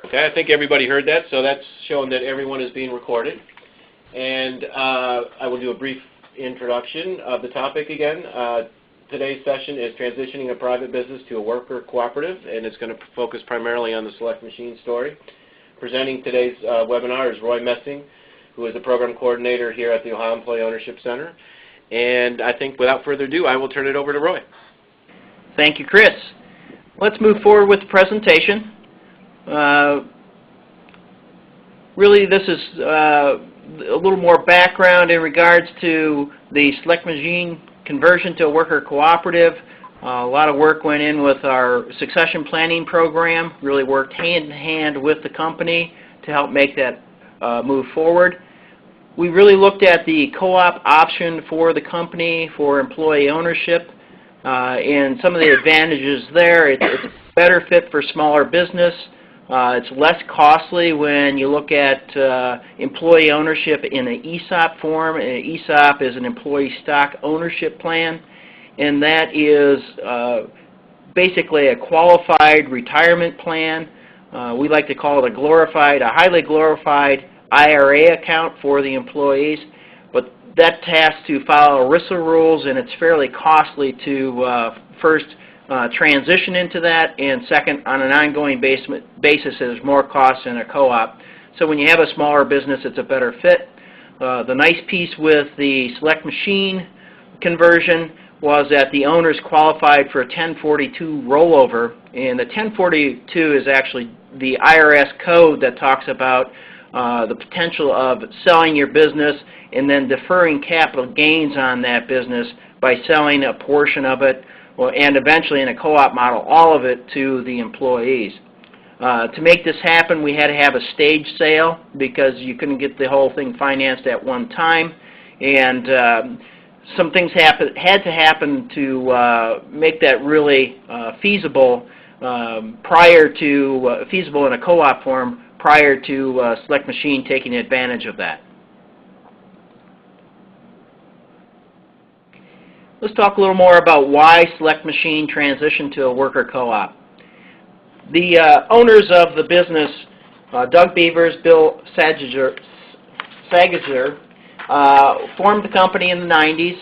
Okay, I think everybody heard that, so that's showing that everyone is being recorded. And I will do a brief introduction of the topic again. Today's session is transitioning a private business to a worker cooperative, and it's going to focus primarily on the Select Machine story. Presenting today's webinar is Roy Messing, who is the program coordinator here at the Ohio Employee Ownership Center. And I think without further ado, I will turn it over to Roy. Thank you, Chris. Let's move forward with the presentation. Really, this is a little more background in regards to the Select Machine conversion to a worker cooperative. A lot of work went in with our succession planning program, really worked hand in hand with the company to help make that move forward. We really looked at the co-op option for the company for employee ownership and some of the advantages there. It's a better fit for smaller business. It's less costly when you look at employee ownership in an ESOP form. An ESOP is an employee stock ownership plan, and that is basically a qualified retirement plan. We like to call it a highly glorified IRA account for the employees, but that has to follow ERISA rules, and it's fairly costly to first transition into that, and second, on an ongoing basis, there's more costs in a co-op. So when you have a smaller business, it's a better fit. The nice piece with the Select Machine conversion was that the owners qualified for a 1042 rollover, and the 1042 is actually the IRS code that talks about the potential of selling your business and then deferring capital gains on that business by selling a portion of it, and eventually in a co-op model, all of it to the employees. To make this happen, we had to have a stage sale because you couldn't get the whole thing financed at one time, and some things had to happen to make that really feasible feasible in a co-op form prior to Select Machine taking advantage of that. Let's talk a little more about why Select Machine transitioned to a worker co-op. The owners of the business, Doug Beavers, Bill Sagiger, formed the company in the 90s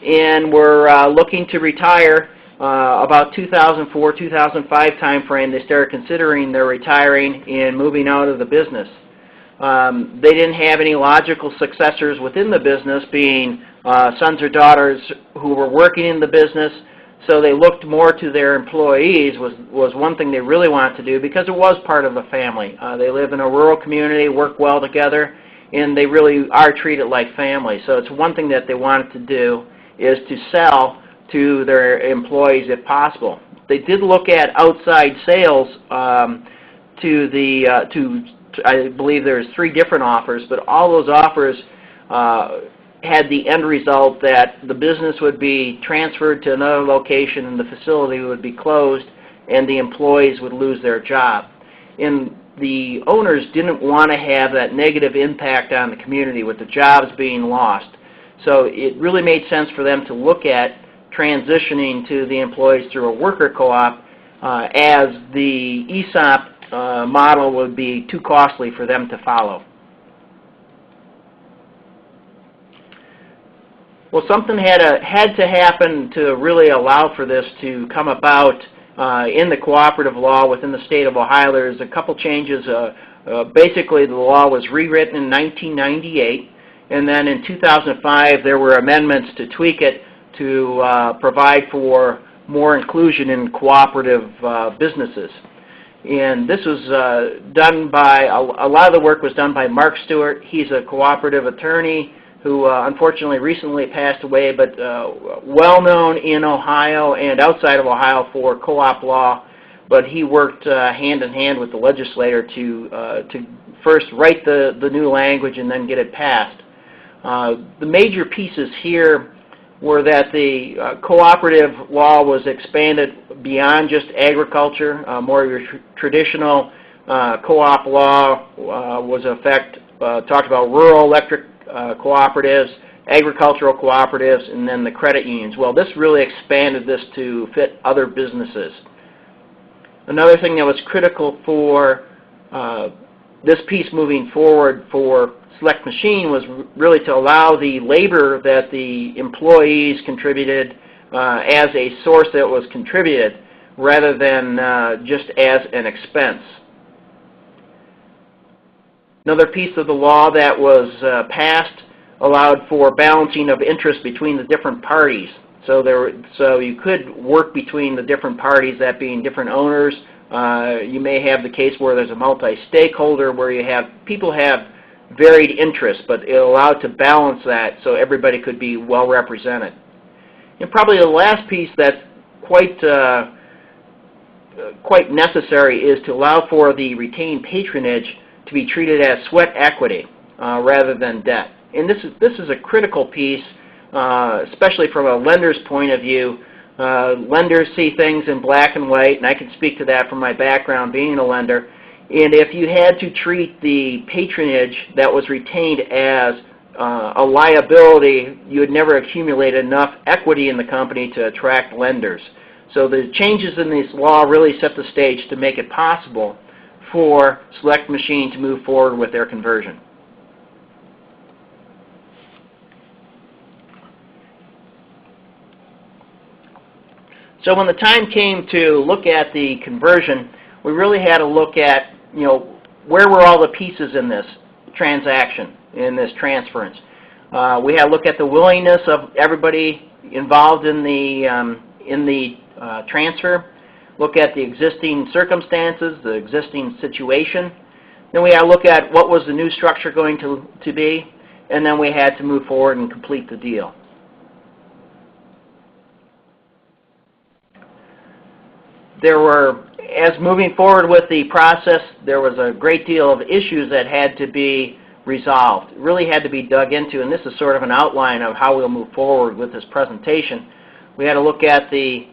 and were looking to retire about 2004-2005 time frame. They started considering their retiring and moving out of the business. They didn't have any logical successors within the business, being sons or daughters who were working in the business, so they looked more to their employees was one thing they really wanted to do because it was part of the family. They live in a rural community, work well together, and they really are treated like family. So it's one thing that they wanted to do is to sell to their employees if possible. They did look at outside sales I believe there's 3 different offers, but all those offers had the end result that the business would be transferred to another location and the facility would be closed and the employees would lose their job. And the owners didn't want to have that negative impact on the community with the jobs being lost. So it really made sense for them to look at transitioning to the employees through a worker co-op as the ESOP model would be too costly for them to follow. Well, something had to happen to really allow for this to come about in the cooperative law within the state of Ohio. There's a couple changes. Basically, the law was rewritten in 1998, and then in 2005 there were amendments to tweak it to provide for more inclusion in cooperative businesses. And this was done by, a lot of the work was done by Mark Stewart. He's a cooperative attorney who unfortunately recently passed away, but well known in Ohio and outside of Ohio for co-op law. But he worked hand in hand with the legislator to first write the new language and then get it passed. The major pieces here were that the cooperative law was expanded beyond just agriculture. More of your traditional co-op law was in effect talked about rural electric cooperatives, agricultural cooperatives, and then the credit unions. Well, this really expanded this to fit other businesses. Another thing that was critical for this piece moving forward for Select Machine was really to allow the labor that the employees contributed as a source that was contributed rather than just as an expense. Another piece of the law that was passed allowed for balancing of interest between the different parties. So you could work between the different parties, that being different owners. You may have the case where there's a multi-stakeholder where you have people have varied interests, but it allowed to balance that so everybody could be well represented. And probably the last piece that's quite necessary is to allow for the retained patronage to be treated as sweat equity rather than debt. And this is a critical piece, especially from a lender's point of view. Lenders see things in black and white, and I can speak to that from my background being a lender. And if you had to treat the patronage that was retained as a liability, you would never accumulate enough equity in the company to attract lenders. So the changes in this law really set the stage to make it possible for Select Machine to move forward with their conversion. So when the time came to look at the conversion, we really had to look at, where were all the pieces in this transaction, in this transference. We had to look at the willingness of everybody involved in the transfer, look at the existing circumstances, the existing situation. Then we had to look at what was the new structure going to be, and then we had to move forward and complete the deal. There were, as moving forward with the process, there was a great deal of issues that had to be resolved, really had to be dug into, and this is sort of an outline of how we'll move forward with this presentation. We had to look at the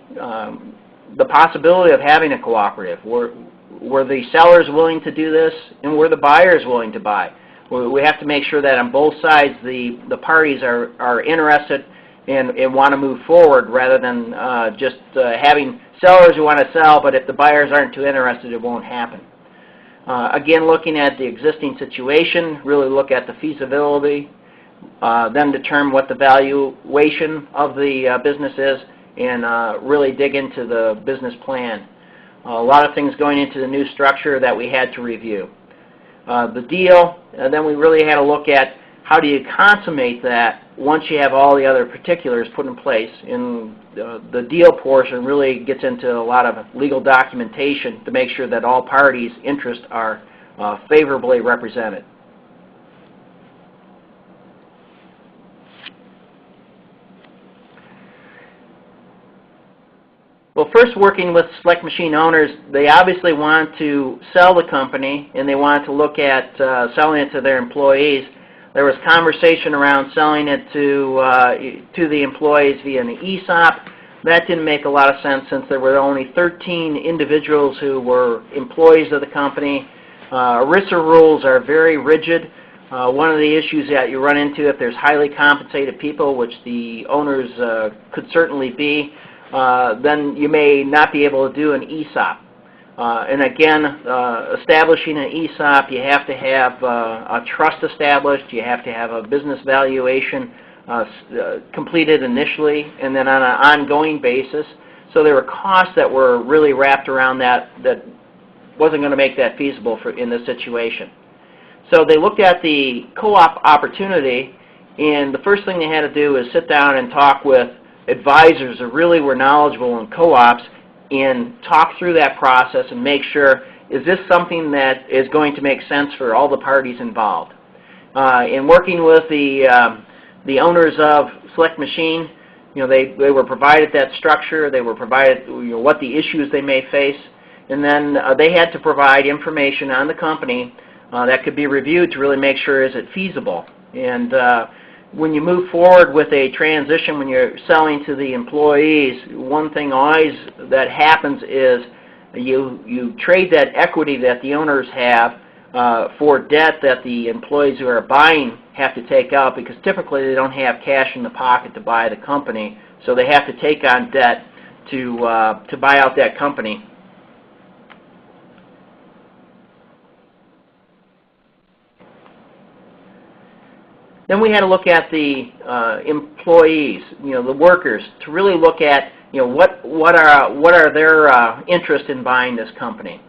possibility of having a cooperative. Were the sellers willing to do this, and were the buyers willing to buy? We have to make sure that on both sides the parties are interested and want to move forward rather than just having sellers who want to sell, but if the buyers aren't too interested, it won't happen. Again, looking at the existing situation, really look at the feasibility, then determine what the valuation of the business is, and really dig into the business plan. A lot of things going into the new structure that we had to review. The deal, and then we really had to look at how do you consummate that once you have all the other particulars put in place. And the deal portion really gets into a lot of legal documentation to make sure that all parties' interests are favorably represented. Well, first, working with Select Machine owners, they obviously want to sell the company, and they want to look at selling it to their employees. There was conversation around selling it to the employees via an ESOP. That didn't make a lot of sense since there were only 13 individuals who were employees of the company. ERISA rules are very rigid. One of the issues that you run into if there's highly compensated people, which the owners could certainly be, then you may not be able to do an ESOP. And again, establishing an ESOP, you have to have a trust established, you have to have a business valuation completed initially, and then on an ongoing basis. So there were costs that were really wrapped around that wasn't going to make that feasible in this situation. So they looked at the co-op opportunity, and the first thing they had to do is sit down and talk with advisors who really were knowledgeable in co-ops and talk through that process and make sure, is this something that is going to make sense for all the parties involved? In working with the owners of Select Machine, they were provided that structure, they were provided what the issues they may face, and then they had to provide information on the company that could be reviewed to really make sure is it feasible. And when you move forward with a transition, when you're selling to the employees, one thing always that happens is you trade that equity that the owners have for debt that the employees who are buying have to take out, because typically they don't have cash in the pocket to buy the company, so they have to take on debt to buy out that company. Then we had to look at the employees, the workers, to really look at what are their interests in buying this company.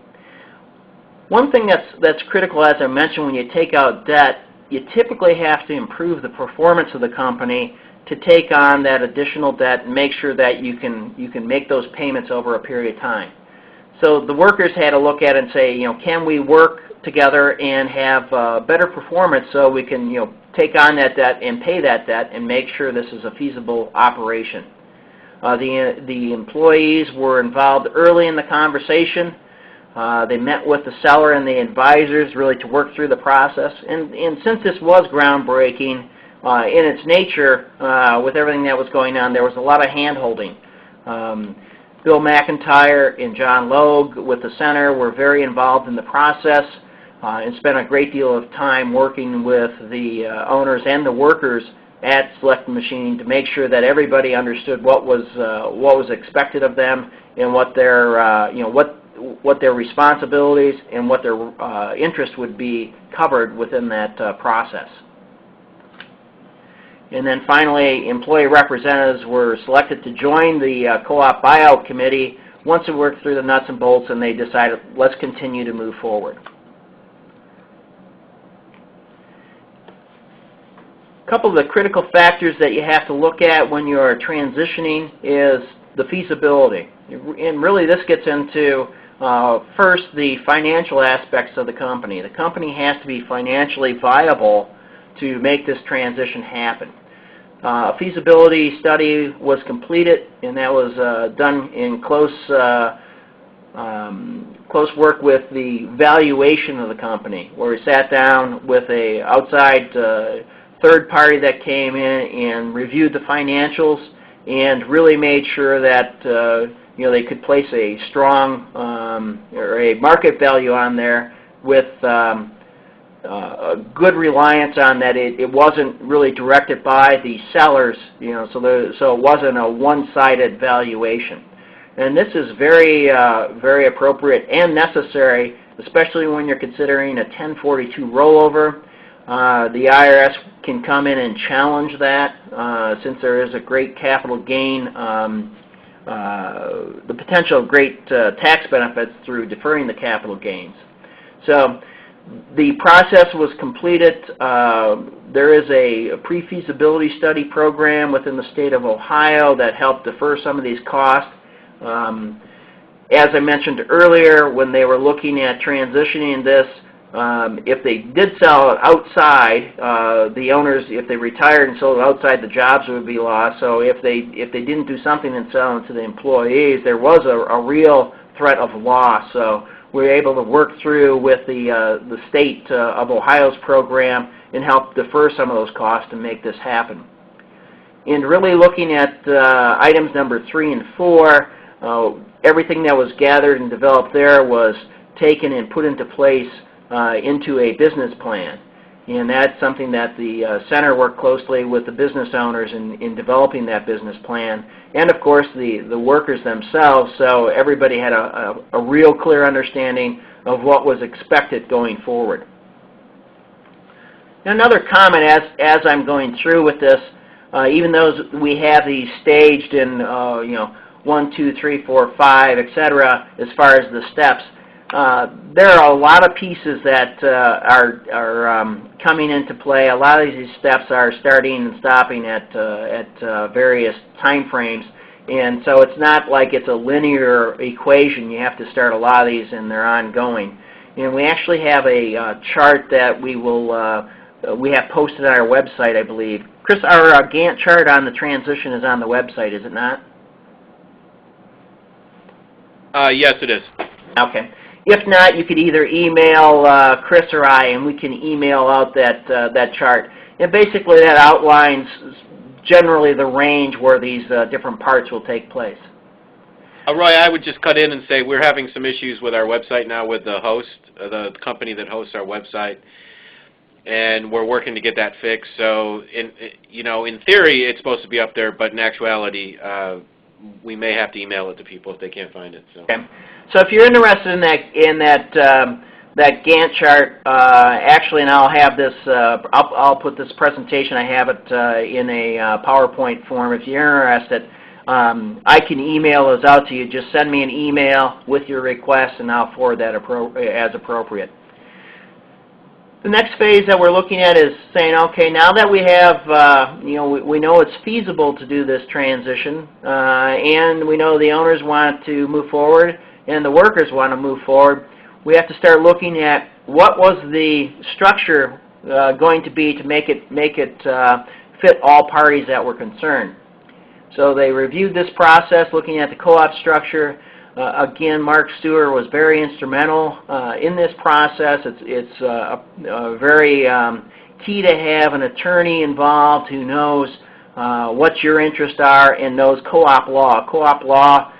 One thing that's critical, as I mentioned, when you take out debt, you typically have to improve the performance of the company to take on that additional debt and make sure that you can make those payments over a period of time. So the workers had to look at it and say, can we work together and have better performance so we can take on that debt and pay that debt and make sure this is a feasible operation. The employees were involved early in the conversation. They met with the seller and the advisors really to work through the process. And since this was groundbreaking in its nature, with everything that was going on, there was a lot of hand-holding. Bill McIntyre and John Logue with the center were very involved in the process and spent a great deal of time working with the owners and the workers at Select Machining to make sure that everybody understood what was expected of them and what their responsibilities and what their interest would be covered within that process. And then finally, employee representatives were selected to join the co-op buyout committee once we worked through the nuts and bolts and they decided, let's continue to move forward. A couple of the critical factors that you have to look at when you are transitioning is the feasibility. And really this gets into first the financial aspects of the company. The company has to be financially viable to make this transition happen. A feasibility study was completed, and that was done in close work with the valuation of the company, where we sat down with an outside third party that came in and reviewed the financials and really made sure that they could place a strong or a market value on there with a good reliance on that it wasn't really directed by the sellers, so it wasn't a one-sided valuation. And this is very, very appropriate and necessary, especially when you're considering a 1042 rollover. The IRS can come in and challenge that since there is a great capital gain, the potential of great tax benefits through deferring the capital gains. So the process was completed. There is a pre-feasibility study program within the state of Ohio that helped defer some of these costs. As I mentioned earlier, when they were looking at transitioning this, if they did sell it outside, the owners, if they retired and sold it outside, the jobs would be lost. So if they didn't do something and sell it to the employees, there was a real threat of loss. So we were able to work through with the state of Ohio's program and help defer some of those costs to make this happen. And really looking at items number 3 and 4, everything that was gathered and developed there was taken and put into place into a business plan. And that's something that the center worked closely with the business owners in developing that business plan, and of course the workers themselves, so everybody had a real clear understanding of what was expected going forward. Now, another comment as I'm going through with this, even though we have these staged in 1, 2, 3, 4, 5, etc. as far as the steps, there are a lot of pieces that are coming into play. A lot of these steps are starting and stopping at various time frames, and so it's not like it's a linear equation. You have to start a lot of these, and they're ongoing. And we actually have a chart that we have posted on our website, I believe. Chris, our Gantt chart on the transition is on the website, is it not? Yes, it is. Okay. If not, you could either email Chris or I, and we can email out that chart. And basically that outlines generally the range where these different parts will take place. Roy, I would just cut in and say we're having some issues with our website now with the host, the company that hosts our website, and we're working to get that fixed. So, in theory, it's supposed to be up there, but in actuality, we may have to email it to people if they can't find it. So. Okay. So if you're interested in that that Gantt chart, actually, and I'll have this, I'll put this presentation, I have it in a PowerPoint form. If you're interested, I can email those out to you. Just send me an email with your request, and I'll forward that as appropriate. The next phase that we're looking at is saying, okay, now that we have, we know it's feasible to do this transition, and we know the owners want to move forward, and the workers want to move forward, we have to start looking at what was the structure going to be to make it fit all parties that were concerned. So they reviewed this process, looking at the co-op structure. Again, Mark Stewart was very instrumental in this process. It's very key to have an attorney involved who knows what your interests are and knows co-op law. Co-op law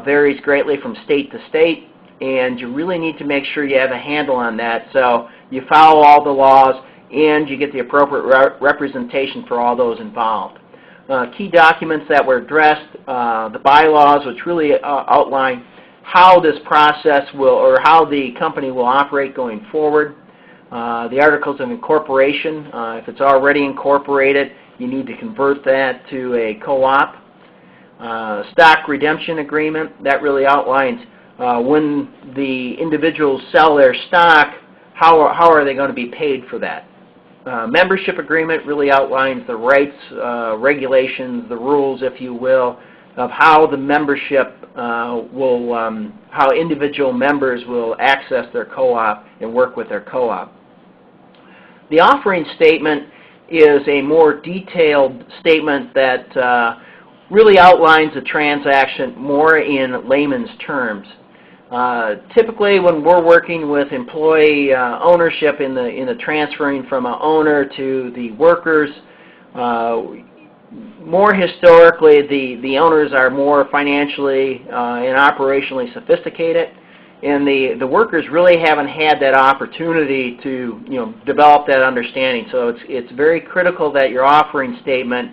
varies greatly from state to state, and you really need to make sure you have a handle on that so you follow all the laws and you get the appropriate representation for all those involved. Key documents that were addressed, the bylaws, which really outline how this process will, or how the company will operate going forward. The articles of incorporation, if it's already incorporated, you need to convert that to a co-op. Stock redemption agreement, that really outlines when the individuals sell their stock, how are they going to be paid for that. Membership agreement really outlines the rights, regulations, the rules, if you will, of how the membership how individual members will access their co-op and work with their co-op. The offering statement is a more detailed statement that really outlines the transaction more in layman's terms. Typically, when we're working with employee ownership in the transferring from an owner to the workers, more historically, the owners are more financially and operationally sophisticated, and the workers really haven't had that opportunity to develop that understanding. So it's very critical that your offering statement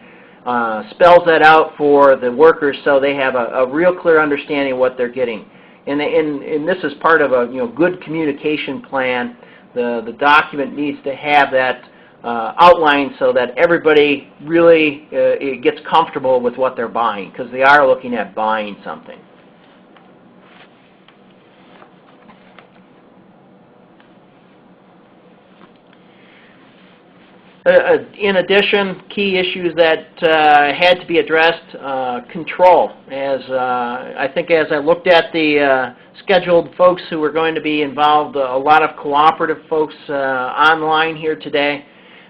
spells that out for the workers so they have a real clear understanding of what they're getting. And this is part of a good communication plan. The document needs to have that outlined so that everybody really gets comfortable with what they're buying, because they are looking at buying something. In addition, key issues that had to be addressed, control. I think as I looked at the scheduled folks who were going to be involved, a lot of cooperative folks online here today,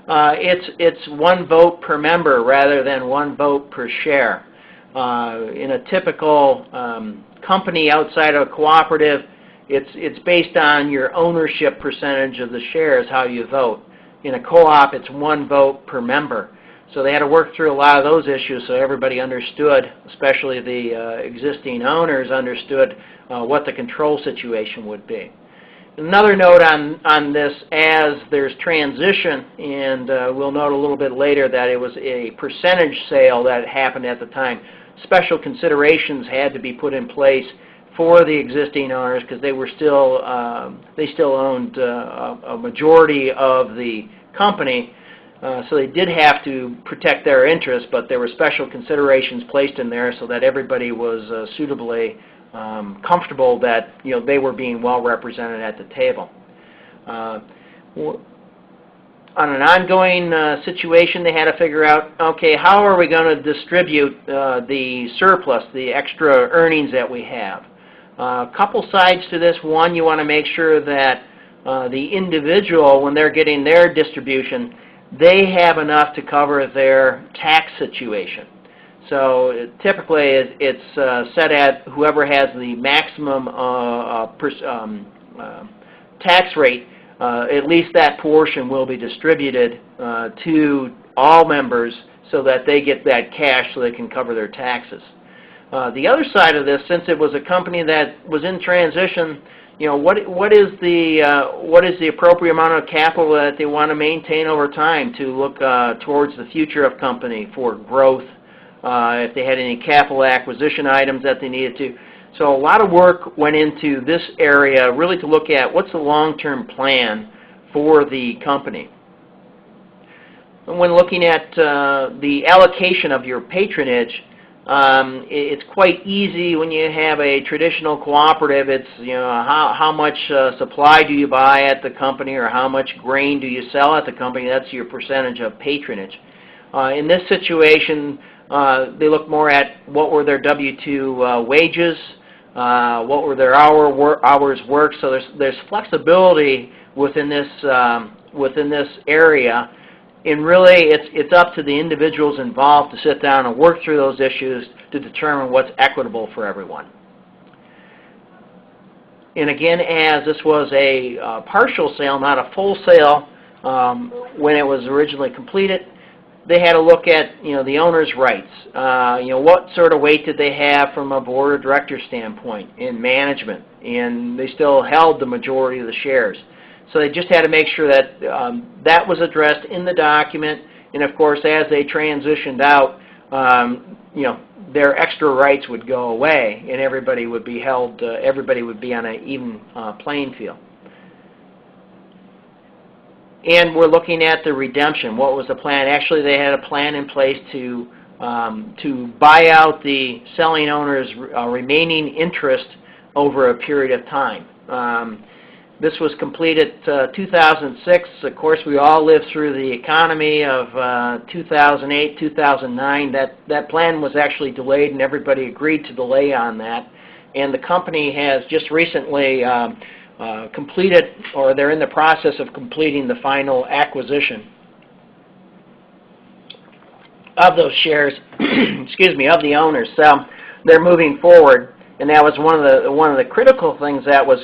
it's one vote per member rather than one vote per share. In a typical company outside of a cooperative, it's based on your ownership percentage of the shares, how you vote. In a co-op, it's one vote per member. So they had to work through a lot of those issues so everybody understood, especially the existing owners understood what the control situation would be. Another note on this, as there's transition, and we'll note a little bit later that it was a percentage sale that happened at the time. Special considerations had to be put in place for the existing owners because they still owned a majority of the company, so they did have to protect their interests, but there were special considerations placed in there so that everybody was suitably comfortable that they were being well represented at the table. On an ongoing situation, they had to figure out, okay, how are we going to distribute the surplus, the extra earnings that we have? A couple sides to this. One, you want to make sure that the individual, when they're getting their distribution, they have enough to cover their tax situation. So typically it's set at whoever has the maximum tax rate, at least that portion will be distributed to all members so that they get that cash so they can cover their taxes. The other side of this, since it was a company that was in transition, what is the appropriate amount of capital that they want to maintain over time to look towards the future of company for growth, if they had any capital acquisition items that they needed to. So a lot of work went into this area really to look at what's the long-term plan for the company. And when looking at the allocation of your patronage, it's quite easy when you have a traditional cooperative. It's, you know, how much supply do you buy at the company, or how much grain do you sell at the company? That's your percentage of patronage. In this situation, they look more at what were their W-2 wages, what were their hours worked. So there's flexibility within this area. And really, it's up to the individuals involved to sit down and work through those issues to determine what's equitable for everyone. And again, as this was a partial sale, not a full sale, when it was originally completed, they had to look at, you know, the owner's rights. You know, what sort of weight did they have from a board of directors standpoint in management? And they still held the majority of the shares. So they just had to make sure that that was addressed in the document. And of course, as they transitioned out, you know, their extra rights would go away, and everybody would be held. Everybody would be on an even playing field. And we're looking at the redemption. What was the plan? Actually, they had a plan in place to buy out the selling owner's remaining interest over a period of time. This was completed 2006. Of course, we all lived through the economy of 2008, 2009. That plan was actually delayed, and everybody agreed to delay on that. And the company has just recently completed, or they're in the process of completing the final acquisition of those shares, excuse me, of the owners. So they're moving forward, and that was one of the critical things that was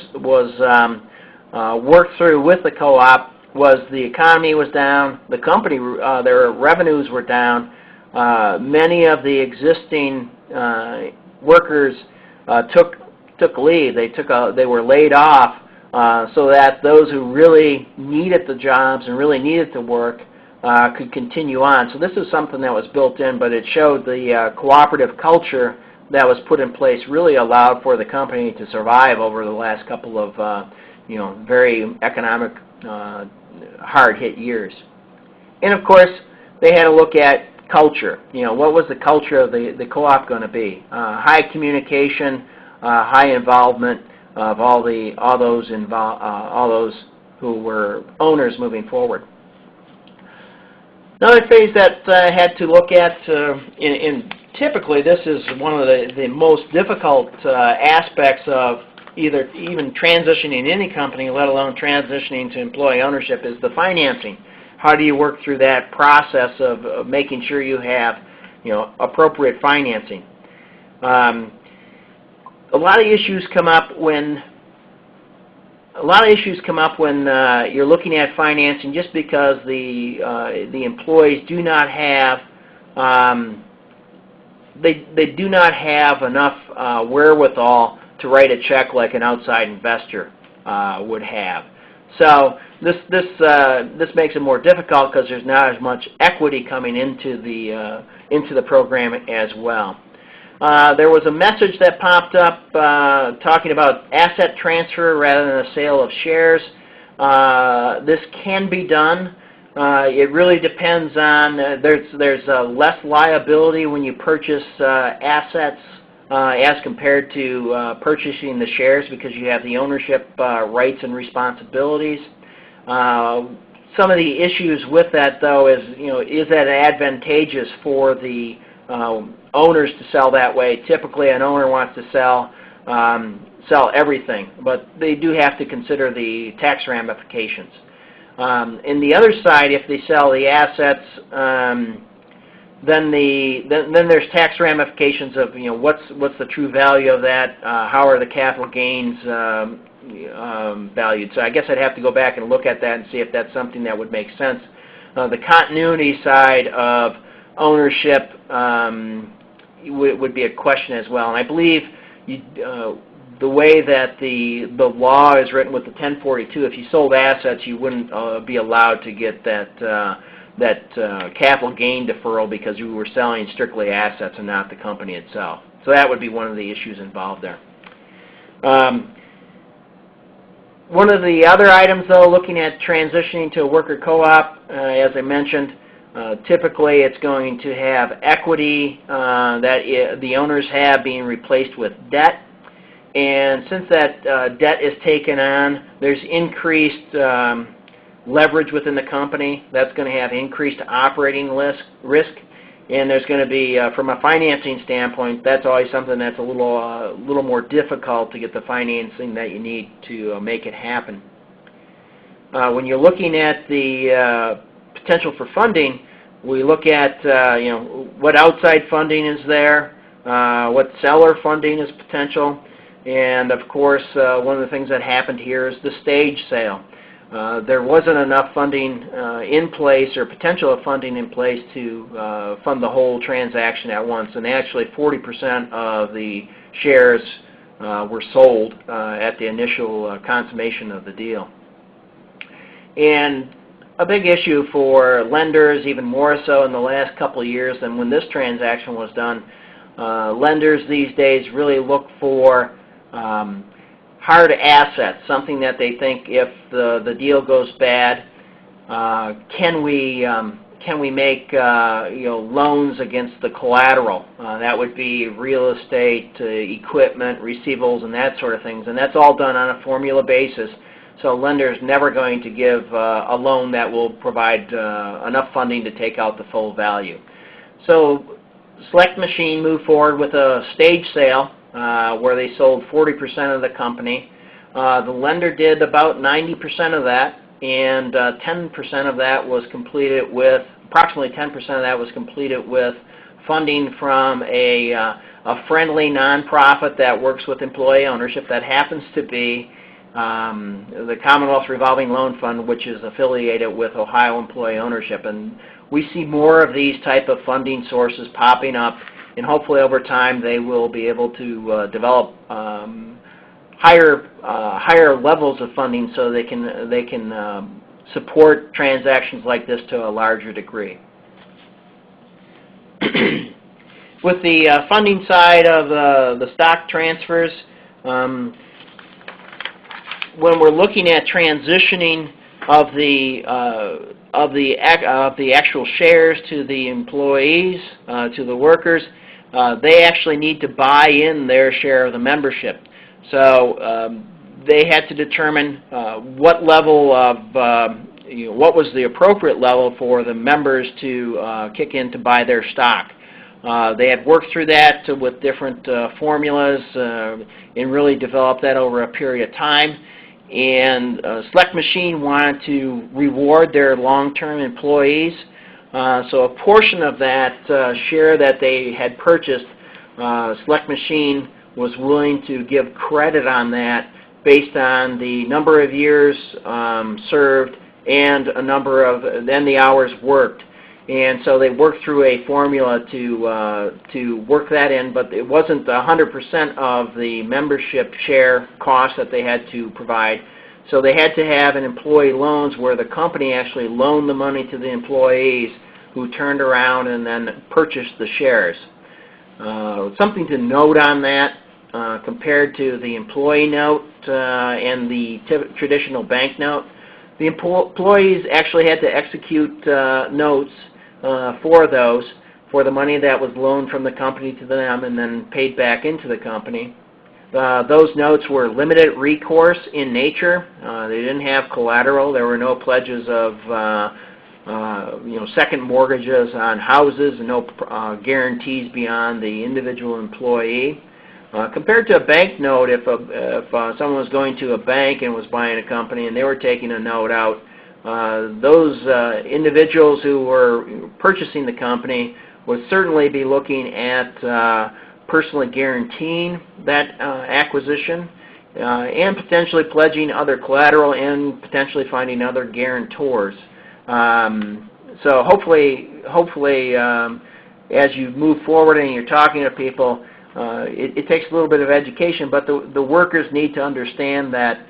worked through with the co-op. Was the economy was down, the company, their revenues were down. Many of the existing workers took leave. They were laid off, so that those who really needed the jobs and really needed to work could continue on. So this is something that was built in, but it showed the cooperative culture that was put in place really allowed for the company to survive over the last couple of you know, very economic, hard-hit years. And of course, they had to look at culture. You know, what was the culture of the co-op going to be? High communication, high involvement of all those who were owners moving forward. Another phase that I had to look at, and typically this is one of the most difficult aspects of even transitioning any company, let alone transitioning to employee ownership, is the financing. How do you work through that process of making sure you have, you know, appropriate financing? A lot of issues come up when you're looking at financing, just because the employees do not have they do not have enough wherewithal to write a check like an outside investor would have. So this makes it more difficult because there's not as much equity coming into the program as well. There was a message that popped up talking about asset transfer rather than a sale of shares. This can be done. It really depends on, there's less liability when you purchase assets as compared to purchasing the shares, because you have the ownership rights and responsibilities. Some of the issues with that, though, is, you know, is that advantageous for the owners to sell that way? Typically, an owner wants to sell everything, but they do have to consider the tax ramifications. And the other side, if they sell the assets, then there's tax ramifications of, you know, what's the true value of that? How are the capital gains valued? So I guess I'd have to go back and look at that and see if that's something that would make sense. The continuity side of ownership would be a question as well. And I believe the way that the law is written with the 1042, if you sold assets, you wouldn't be allowed to get that capital gain deferral because you were selling strictly assets and not the company itself. So that would be one of the issues involved there. One of the other items, though, looking at transitioning to a worker co-op, as I mentioned, typically it's going to have equity that the owners have being replaced with debt. And since that debt is taken on, there's increased leverage within the company. That's going to have increased operating risk. And there's going to be, from a financing standpoint, that's always something that's a little more difficult to get the financing that you need to make it happen. When you're looking at the potential for funding, we look at what outside funding is there, what seller funding is potential, and of course one of the things that happened here is the stage sale. There wasn't enough funding in place, or potential of funding in place, to fund the whole transaction at once, and actually 40% of the shares were sold at the initial consummation of the deal. And a big issue for lenders, even more so in the last couple of years than when this transaction was done, lenders these days really look for hard assets, something that they think if the deal goes bad, can we make loans against the collateral? That would be real estate, equipment, receivables, and that sort of things. And that's all done on a formula basis. So lender's never going to give a loan that will provide enough funding to take out the full value. So Select Machine moved forward with a stage sale where they sold 40% of the company. The lender did about 90% of that, and 10% of that was completed with, approximately 10% of that was completed with funding from a friendly nonprofit that works with employee ownership that happens to be the Commonwealth Revolving Loan Fund, which is affiliated with Ohio Employee Ownership. And we see more of these type of funding sources popping up, and hopefully over time they will be able to develop higher levels of funding so they can support transactions like this to a larger degree. With the funding side of the stock transfers, when we're looking at transitioning of the actual shares to the employees, to the workers, they actually need to buy in their share of the membership. So they had to determine what level of, what was the appropriate level for the members to kick in to buy their stock. They had worked through that with different formulas and really developed that over a period of time. And Select Machine wanted to reward their long-term employees. So a portion of that share that they had purchased, Select Machine was willing to give credit on that based on the number of years served and a number of then the hours worked. And so they worked through a formula to work that in, but it wasn't 100% of the membership share cost that they had to provide. So they had to have an employee loans where the company actually loaned the money to the employees, who turned around and then purchased the shares. Something to note on that, compared to the employee note and the traditional bank note, the employees actually had to execute notes for the money that was loaned from the company to them and then paid back into the company. Those notes were limited recourse in nature. They didn't have collateral. There were no pledges of second mortgages on houses, and no guarantees beyond the individual employee. Compared to a bank note, if someone was going to a bank and was buying a company and they were taking a note out, those individuals who were purchasing the company would certainly be looking at personally guaranteeing that acquisition and potentially pledging other collateral and potentially finding other guarantors. So hopefully, as you move forward and you're talking to people, it takes a little bit of education, but the workers need to understand that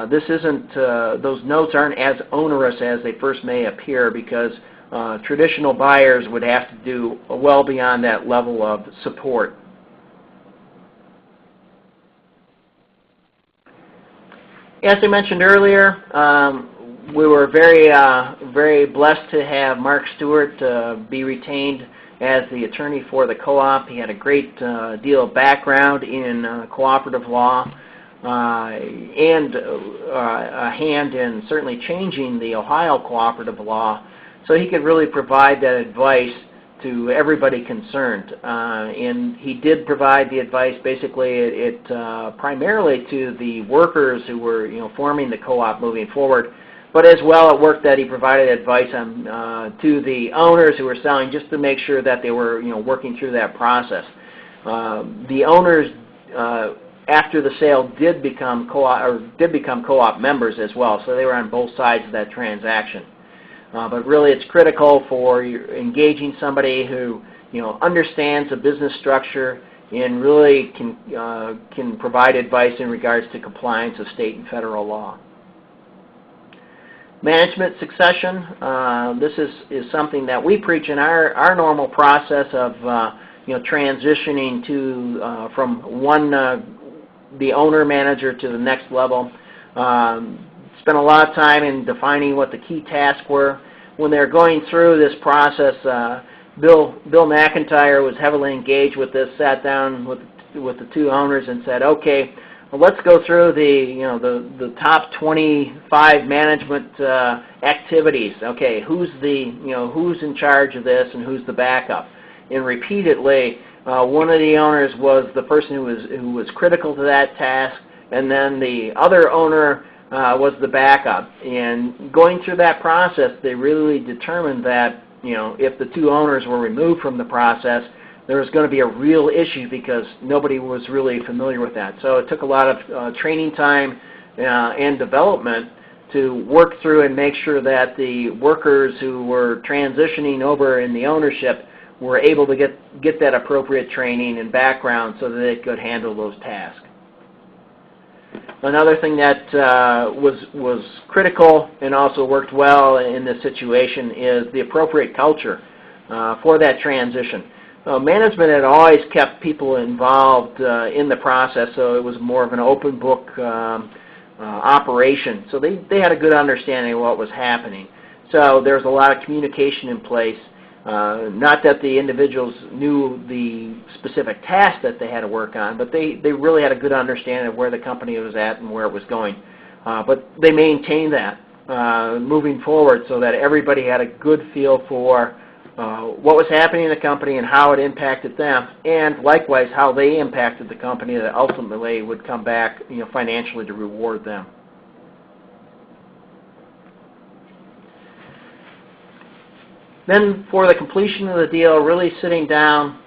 this isn't, those notes aren't as onerous as they first may appear, because traditional buyers would have to do well beyond that level of support. As I mentioned earlier, we were very blessed to have Mark Stewart be retained as the attorney for the co-op. He had a great deal of background in cooperative law and a hand in certainly changing the Ohio cooperative law, so he could really provide that advice to everybody concerned. And he did provide the advice basically primarily to the workers who were forming the co-op moving forward, but as well at work that he provided advice on to the owners who were selling, just to make sure that they were working through that process. The owners after the sale did become co-op members as well, so they were on both sides of that transaction. But really, it's critical for engaging somebody who understands the business structure and really can provide advice in regards to compliance of state and federal law. Management succession. This is something that we preach in our normal process of transitioning to from the owner manager to the next level. Spent a lot of time in defining what the key tasks were. When they're going through this process, Bill McIntyre was heavily engaged with this, sat down with the two owners and said, okay, well, let's go through the top 25 management activities. Okay, who's in charge of this and who's the backup? And repeatedly, one of the owners was the person who was critical to that task, and then the other owner was the backup. And going through that process, they really determined that if the two owners were removed from the process, there was going to be a real issue because nobody was really familiar with that. So it took a lot of training time and development to work through and make sure that the workers who were transitioning over in the ownership were able to get that appropriate training and background so that they could handle those tasks. Another thing that was critical and also worked well in this situation is the appropriate culture for that transition. Management had always kept people involved in the process, so it was more of an open book operation. So they had a good understanding of what was happening. So there was a lot of communication in place. Not that the individuals knew the specific task that they had to work on, but they really had a good understanding of where the company was at and where it was going. But they maintained that moving forward so that everybody had a good feel for what was happening in the company and how it impacted them, and likewise how they impacted the company that ultimately would come back financially to reward them. Then for the completion of the deal, really sitting down,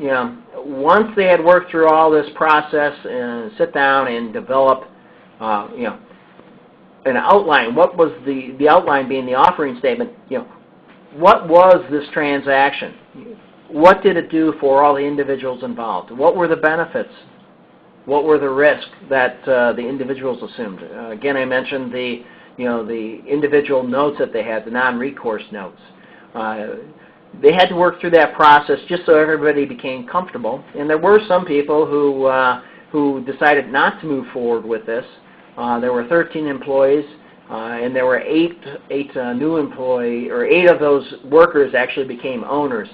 once they had worked through all this process, and sit down and develop, an outline. What was the outline being the offering statement? What was this transaction? What did it do for all the individuals involved? What were the benefits? What were the risks that the individuals assumed? Again, I mentioned the individual notes that they had, the non-recourse notes. They had to work through that process just so everybody became comfortable, and there were some people who decided not to move forward with this. There were 13 employees, and there were eight new employees, or 8 of those workers actually became owners.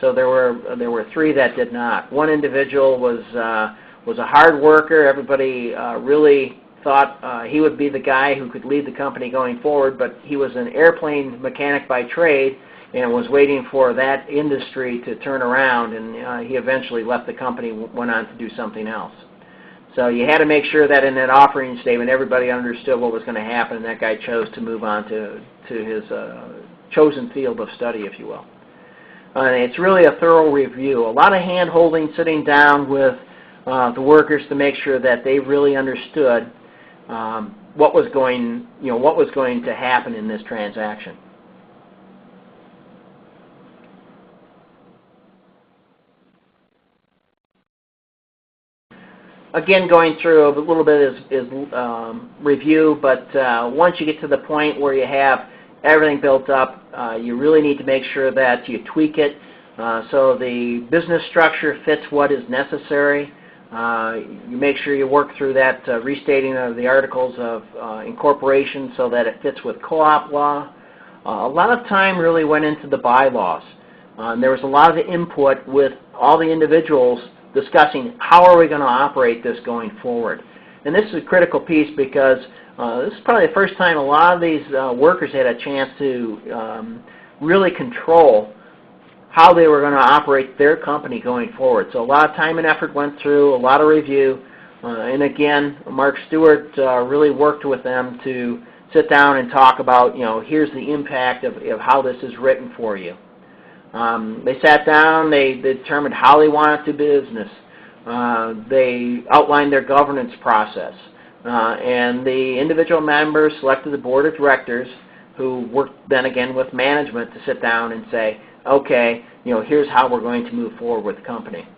So there were 3 that did not. One individual was a hard worker. Everybody really thought he would be the guy who could lead the company going forward, but he was an airplane mechanic by trade and was waiting for that industry to turn around, and he eventually left the company, went on to do something else. So you had to make sure that in that offering statement everybody understood what was going to happen, and that guy chose to move on to his chosen field of study, if you will. And it's really a thorough review. A lot of hand-holding, sitting down with the workers to make sure that they really understood what was going to happen in this transaction. Again, going through a little bit is review, but once you get to the point where you have everything built up, you really need to make sure that you tweak it so the business structure fits what is necessary. You make sure you work through that restating of the articles of incorporation so that it fits with co-op law. A lot of time really went into the bylaws. There was a lot of input with all the individuals discussing how are we going to operate this going forward. And this is a critical piece because this is probably the first time a lot of these workers had a chance to really control how they were going to operate their company going forward. So a lot of time and effort went through, a lot of review, and again, Mark Stewart really worked with them to sit down and talk about, here's the impact of how this is written for you. They sat down, they determined how they wanted to do business. They outlined their governance process. And the individual members selected the board of directors who worked then again with management to sit down and say, okay, here's how we're going to move forward with the company.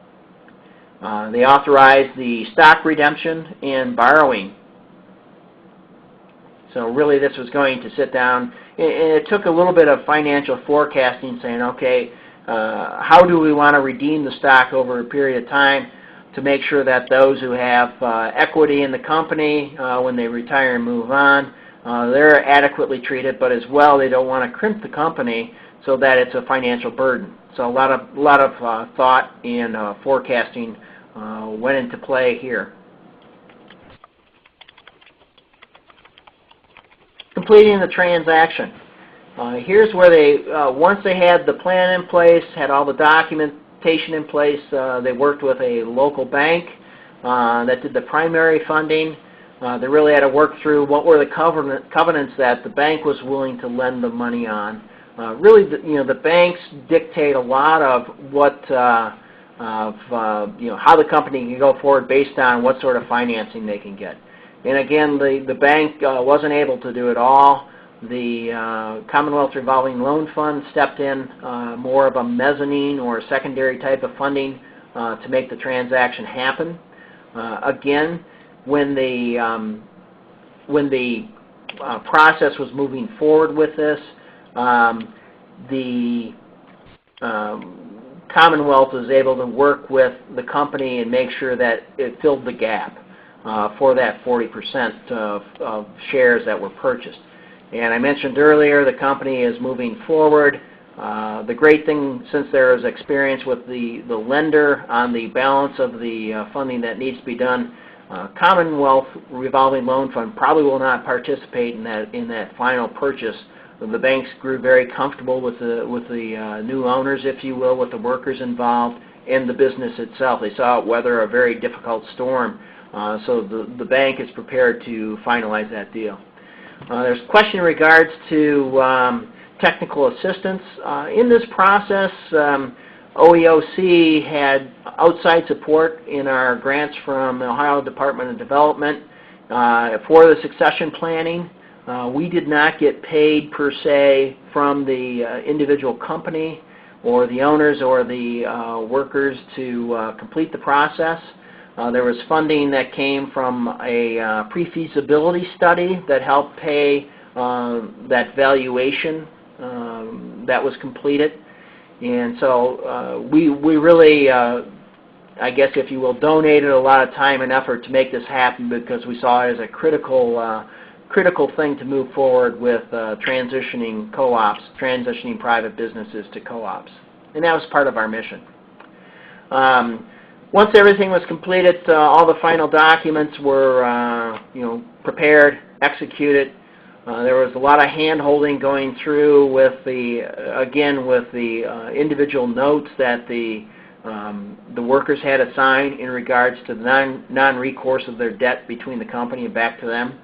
They authorized the stock redemption and borrowing. So really this was going to sit down, and it took a little bit of financial forecasting saying, okay, how do we want to redeem the stock over a period of time to make sure that those who have equity in the company, when they retire and move on, they're adequately treated, but as well they don't want to crimp the company so that it's a financial burden. So a lot of thought and forecasting went into play here. Completing the transaction. Here's where they, once they had the plan in place, had all the documentation in place, they worked with a local bank that did the primary funding. They really had to work through what were the covenants that the bank was willing to lend the money on. Really, the banks dictate a lot of what, how the company can go forward based on what sort of financing they can get. And again, the bank wasn't able to do it all. The Commonwealth Revolving Loan Fund stepped in, more of a mezzanine or secondary type of funding to make the transaction happen. Again, when the process was moving forward with this, the Commonwealth was able to work with the company and make sure that it filled the gap for that 40% of shares that were purchased. And I mentioned earlier the company is moving forward. The great thing, since there is experience with the lender on the balance of the funding that needs to be done, Commonwealth Revolving Loan Fund probably will not participate in that final purchase. The banks grew very comfortable with the new owners, if you will, with the workers involved and the business itself. They saw it weather a very difficult storm, so the bank is prepared to finalize that deal. There's a question in regards to technical assistance. In this process, OEOC had outside support in our grants from the Ohio Department of Development for the succession planning. We did not get paid per se from the individual company or the owners or the workers to complete the process. There was funding that came from a pre-feasibility study that helped pay that valuation that was completed. And so we really, I guess if you will, donated a lot of time and effort to make this happen because we saw it as a critical thing to move forward with transitioning co-ops, transitioning private businesses to co-ops. And that was part of our mission. Once everything was completed, all the final documents were prepared, executed. There was a lot of hand-holding going through with the individual notes that the workers had to sign in regards to the non-recourse of their debt between the company and back to them.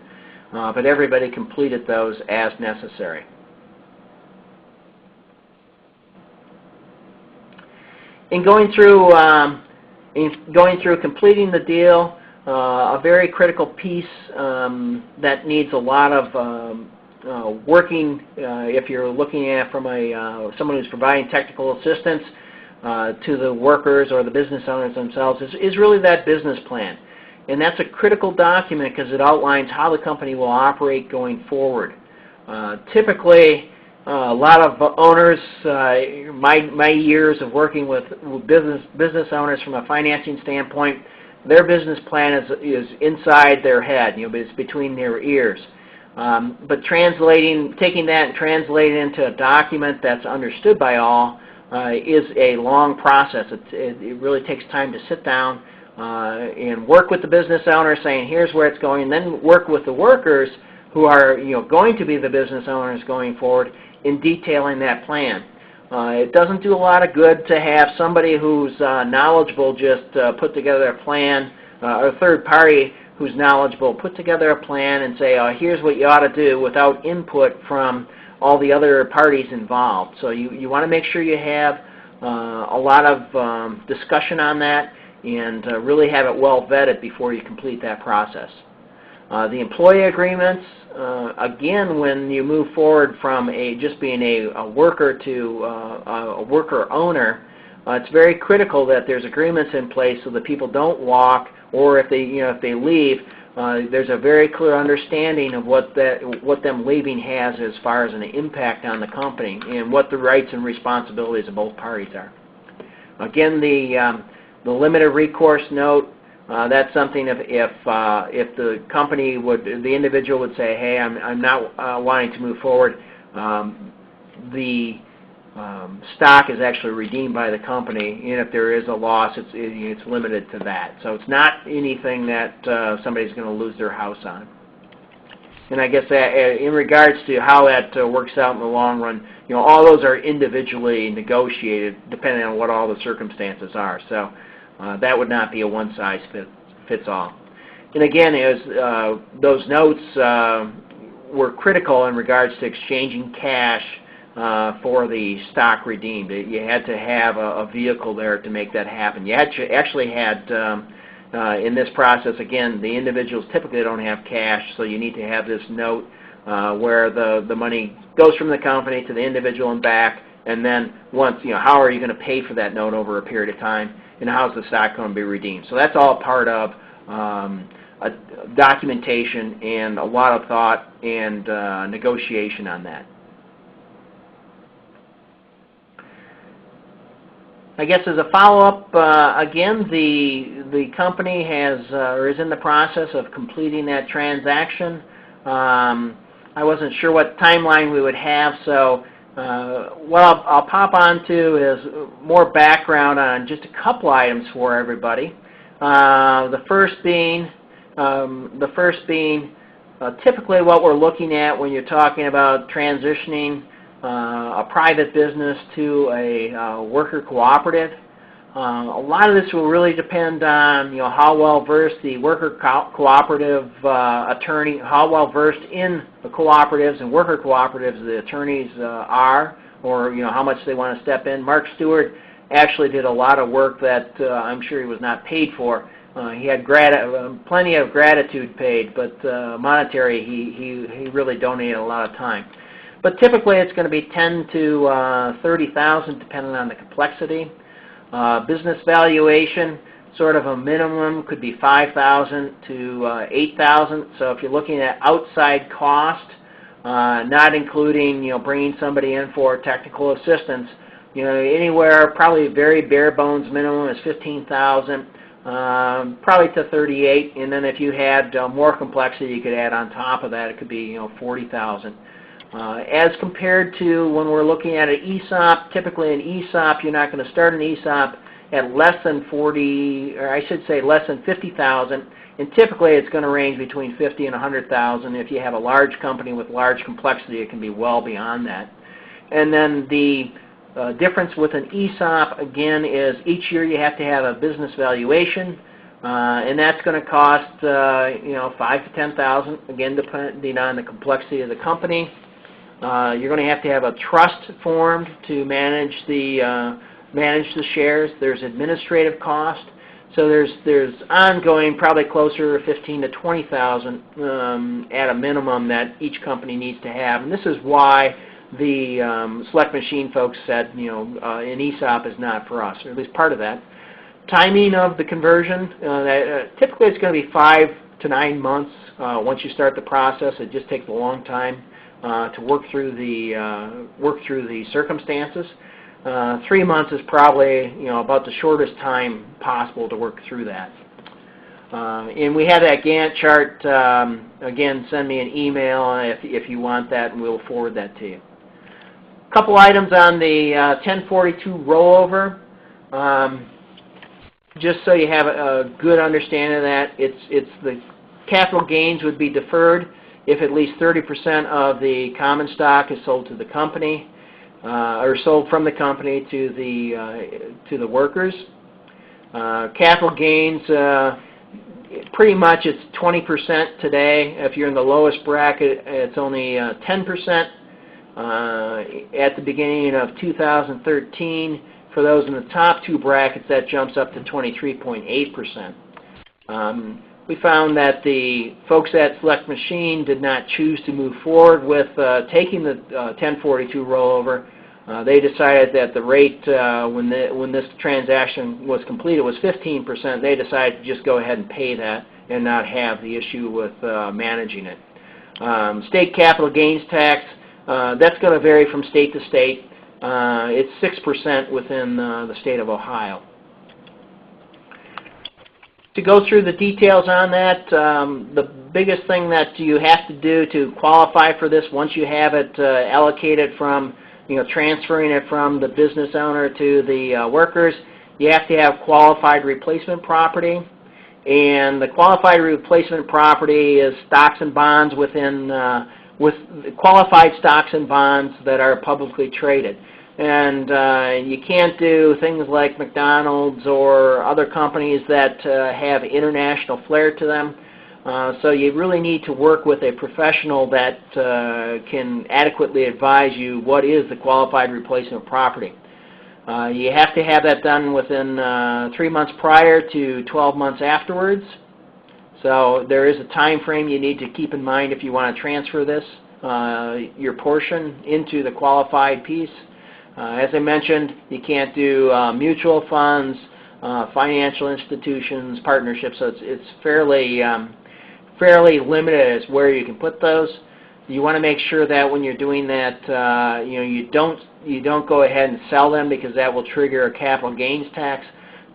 But everybody completed those as necessary. In going through completing the deal, a very critical piece that needs a lot of working, if you're looking at from someone who's providing technical assistance to the workers or the business owners themselves, is really that business plan. And that's a critical document because it outlines how the company will operate going forward. Typically, a lot of owners, my years of working with business owners from a financing standpoint, their business plan is inside their head, it's between their ears. But taking that and translating it into a document that's understood by all is a long process. It really takes time to sit down and work with the business owner, saying here's where it's going, and then work with the workers who are going to be the business owners going forward in detailing that plan. It doesn't do a lot of good to have somebody who's knowledgeable just put together a plan, or a third party who's knowledgeable put together a plan and say, here's what you ought to do, without input from all the other parties involved. So you want to make sure you have a lot of discussion on that and really have it well vetted before you complete that process. The employee agreements, again, when you move forward from just being a worker to a worker owner, it's very critical that there's agreements in place so that people don't walk, or if they leave, there's a very clear understanding of what them leaving has as far as an impact on the company and what the rights and responsibilities of both parties are. Again, the limited recourse note. That's something if the company the individual would say, hey, I'm not wanting to move forward, the stock is actually redeemed by the company, and if there is a loss, it's limited to that. So it's not anything that somebody's going to lose their house on. And I guess that, in regards to how that works out in the long run, all those are individually negotiated depending on what all the circumstances are. So that would not be a one-size-fits-all. And again, those notes were critical in regards to exchanging cash for the stock redeemed. You had to have a vehicle there to make that happen. You actually had, in this process, again, the individuals typically don't have cash, so you need to have this note where the money goes from the company to the individual and back, and then once, how are you going to pay for that note over a period of time, and how's the stock going to be redeemed. So that's all part of a documentation and a lot of thought and negotiation on that. I guess as a follow-up, again, the company has or is in the process of completing that transaction. I wasn't sure what timeline we would have, so what I'll pop on to is more background on just a couple items for everybody. The first being typically what we're looking at when you're talking about transitioning a private business to a worker cooperative. A lot of this will really depend on how well versed the worker cooperative attorney, how well versed in the cooperatives and worker cooperatives the attorneys are, or how much they want to step in. Mark Stewart actually did a lot of work that I'm sure he was not paid for. He had plenty of gratitude paid, but monetary he really donated a lot of time. But typically it's going to be $10,000 to $30,000 depending on the complexity. Business valuation, sort of a minimum, could be $5,000 to $8,000. So if you're looking at outside cost, not including bringing somebody in for technical assistance, anywhere probably very bare bones minimum is $15,000, probably to $38,000, and then if you had more complexity, you could add on top of that. It could be $40,000. As compared to when we're looking at an ESOP, typically an ESOP, you're not going to start an ESOP at less than less than $50,000, and typically it's going to range between $50,000 and $100,000. If you have a large company with large complexity, it can be well beyond that. And then the difference with an ESOP, again, is each year you have to have a business valuation, and that's going to cost $5,000 to $10,000, again depending on the complexity of the company. You're going to have a trust formed to manage the shares. There's administrative cost, so there's ongoing, probably closer to $15,000 to $20,000 at a minimum that each company needs to have. And this is why the Select Machine folks said an ESOP is not for us, or at least part of that. Timing of the conversion, typically it's going to be 5 to 9 months once you start the process. It just takes a long time to work through the circumstances. 3 months is probably about the shortest time possible to work through that. And we have that Gantt chart. Again, send me an email if you want that, and we'll forward that to you. A couple items on the 1042 rollover. Just so you have a good understanding of that, it's the capital gains would be deferred if at least 30% of the common stock is sold to the company, or sold from the company to the workers. Capital gains, pretty much it's 20% today. If you're in the lowest bracket, it's only 10%. At the beginning of 2013, for those in the top two brackets, that jumps up to 23.8%. We found that the folks at Select Machine did not choose to move forward with taking the 1042 rollover. They decided that the rate when this transaction was completed was 15%. They decided to just go ahead and pay that and not have the issue with managing it. State capital gains tax, that's going to vary from state to state. It's 6% within the state of Ohio. To go through the details on that, the biggest thing that you have to do to qualify for this, once you have it allocated from, transferring it from the business owner to the workers, you have to have qualified replacement property. And the qualified replacement property is stocks and bonds within, with qualified stocks and bonds that are publicly traded. And you can't do things like McDonald's or other companies that have international flair to them. So you really need to work with a professional that can adequately advise you what is the qualified replacement property. You have to have that done within 3 months prior to 12 months afterwards. So there is a time frame you need to keep in mind if you want to transfer this, your portion, into the qualified piece. As I mentioned, you can't do mutual funds, financial institutions, partnerships, so it's fairly limited as where you can put those. You want to make sure that when you're doing that, you don't go ahead and sell them, because that will trigger a capital gains tax.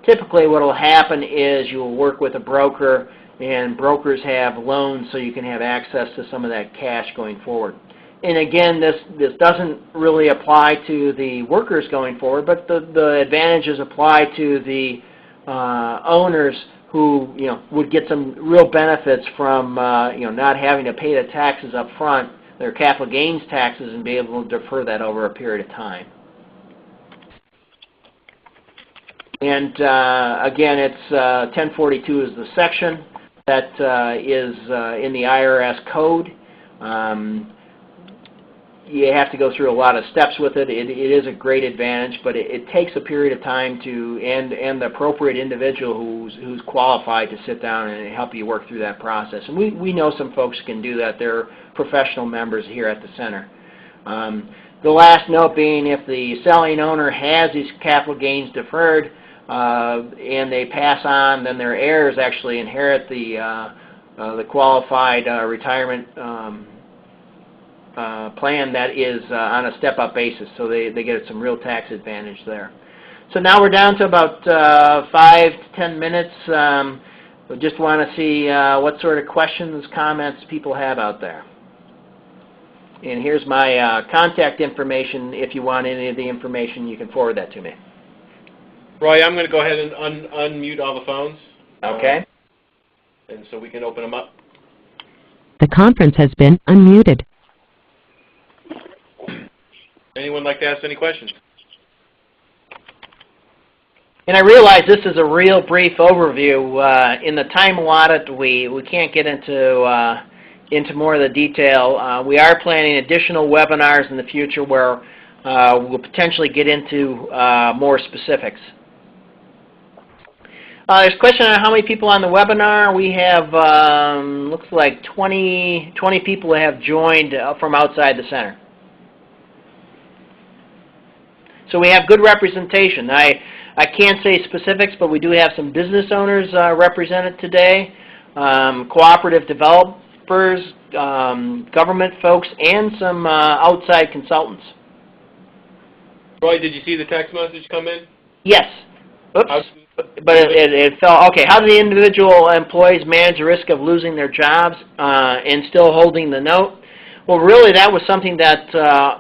Typically what will happen is you will work with a broker, and brokers have loans so you can have access to some of that cash going forward. And again, this doesn't really apply to the workers going forward, but the advantages apply to the owners who would get some real benefits from not having to pay the taxes up front, their capital gains taxes, and be able to defer that over a period of time. And again, it's 1042 is the section that is in the IRS code. You have to go through a lot of steps with it. It is a great advantage, but it takes a period of time to, and the appropriate individual who's qualified to sit down and help you work through that process. And we know some folks can do that. They're professional members here at the center. The last note being, if the selling owner has these capital gains deferred and they pass on, then their heirs actually inherit the qualified retirement plan that is on a step-up basis, so they get some real tax advantage there. So now we're down to about 5 to 10 minutes. We just want to see what sort of questions, comments people have out there. And here's my contact information. If you want any of the information, you can forward that to me. Roy, I'm going to go ahead and unmute all the phones. Okay. And so we can open them up. The conference has been unmuted. Anyone like to ask any questions? And I realize this is a real brief overview. In the time allotted, we can't get into more of the detail. We are planning additional webinars in the future where we'll potentially get into more specifics. There's a question on how many people on the webinar. We have, looks like 20 people have joined from outside the center. So we have good representation. I can't say specifics, but we do have some business owners represented today, cooperative developers, government folks, and some outside consultants. Roy, did you see the text message come in? Yes. Oops. but it fell, okay, how do the individual employees manage the risk of losing their jobs and still holding the note? Well, really, that was something that